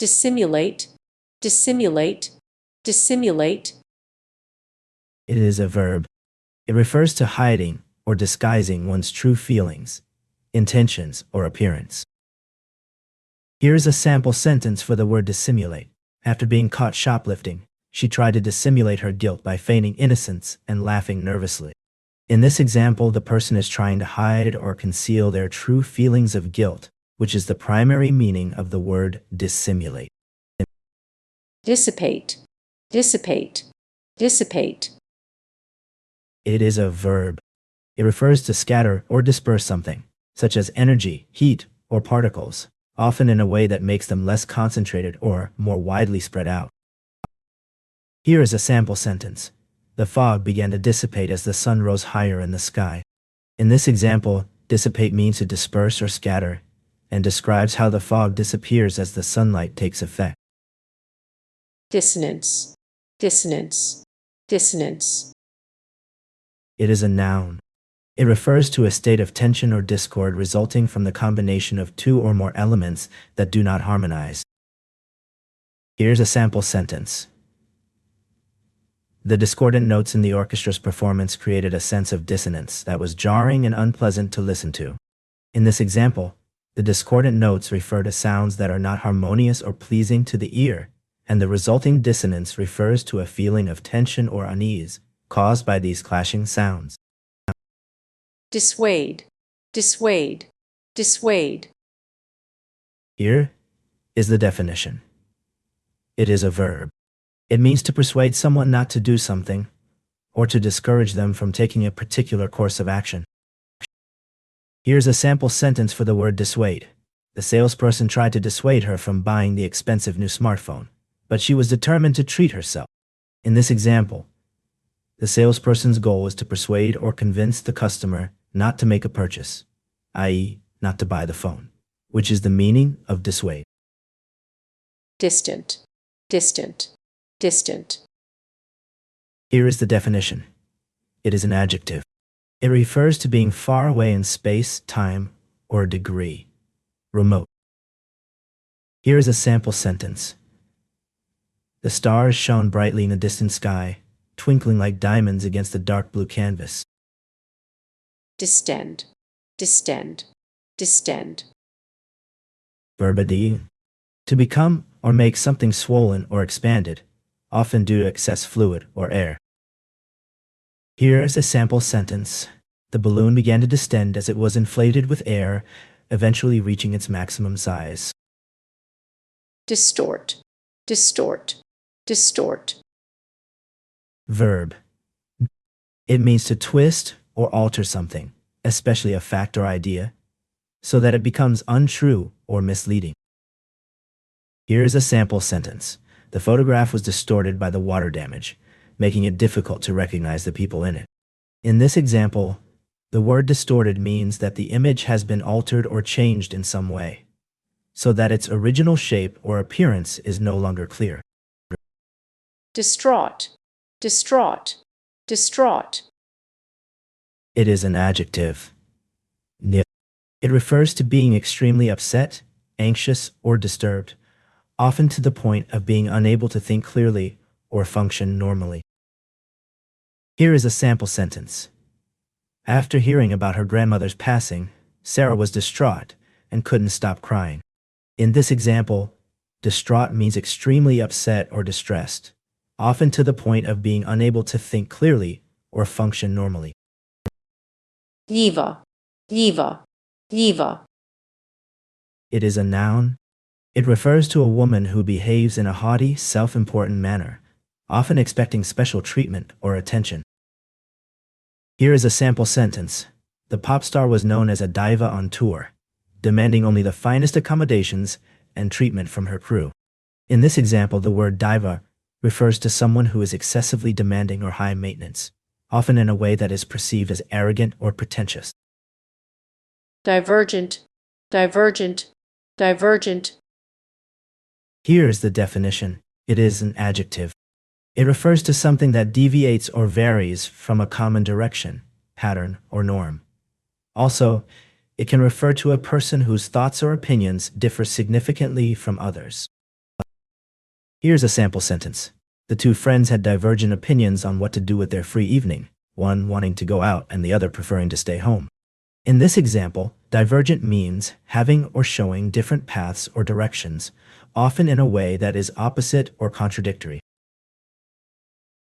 dissimulate, dissimulate, dissimulate. It is a verb. It refers to hiding or disguising one's true feelings, intentions, or appearance. Here is a sample sentence for the word dissimulate. After being caught shoplifting, she tried to dissimulate her guilt by feigning innocence and laughing nervously. In this example, the person is trying to hide or conceal their true feelings of guilt, which is the primary meaning of the word dissimulate. Dissipate, dissipate, dissipate. It is a verb. It refers to scatter or disperse something, such as energy, heat, or particles, often in a way that makes them less concentrated or more widely spread out. Here is a sample sentence. The fog began to dissipate as the sun rose higher in the sky. In this example, dissipate means to disperse or scatter, and describes how the fog disappears as the sunlight takes effect. Dissonance, dissonance, dissonance. It is a noun. It refers to a state of tension or discord resulting from the combination of two or more elements that do not harmonize. Here's a sample sentence. The discordant notes in the orchestra's performance created a sense of dissonance that was jarring and unpleasant to listen to. In this example, the discordant notes refer to sounds that are not harmonious or pleasing to the ear, and the resulting dissonance refers to a feeling of tension or unease caused by these clashing sounds. Dissuade, dissuade, dissuade. Here is the definition. It is a verb. It means to persuade someone not to do something, or to discourage them from taking a particular course of action. Here's a sample sentence for the word dissuade. The salesperson tried to dissuade her from buying the expensive new smartphone, but she was determined to treat herself. In this example, the salesperson's goal is to persuade or convince the customer not to make a purchase, i.e., not to buy the phone, which is the meaning of dissuade. Distant, distant, distant. Here is the definition. It is an adjective. It refers to being far away in space, time, or degree. Remote. Here is a sample sentence. The stars shone brightly in the distant sky, twinkling like diamonds against the dark blue canvas. Distend, distend, distend. Verb adi. To become or make something swollen or expanded, often due to excess fluid or air. Here is a sample sentence. The balloon began to distend as it was inflated with air, eventually reaching its maximum size. Distort, distort, distort. Verb. It means to twist or alter something, especially a fact or idea, so that it becomes untrue or misleading. Here is a sample sentence. The photograph was distorted by the water damage, making it difficult to recognize the people in it. In this example, the word distorted means that the image has been altered or changed in some way, so that its original shape or appearance is no longer clear. Distraught, distraught, distraught. It is an adjective. It refers to being extremely upset, anxious, or disturbed, often to the point of being unable to think clearly or function normally. Here is a sample sentence. After hearing about her grandmother's passing, Sarah was distraught and couldn't stop crying. In this example, distraught means extremely upset or distressed, often to the point of being unable to think clearly or function normally. Diva, diva, diva. It is a noun. It refers to a woman who behaves in a haughty, self-important manner, often expecting special treatment or attention. Here is a sample sentence. The pop star was known as a diva on tour, demanding only the finest accommodations and treatment from her crew. In this example, the word diva refers to someone who is excessively demanding or high maintenance, often in a way that is perceived as arrogant or pretentious. Divergent, divergent, divergent. Here is the definition. It is an adjective. It refers to something that deviates or varies from a common direction, pattern, or norm. Also, it can refer to a person whose thoughts or opinions differ significantly from others. Here's a sample sentence. The two friends had divergent opinions on what to do with their free evening, one wanting to go out and the other preferring to stay home. In this example, divergent means having or showing different paths or directions, often in a way that is opposite or contradictory.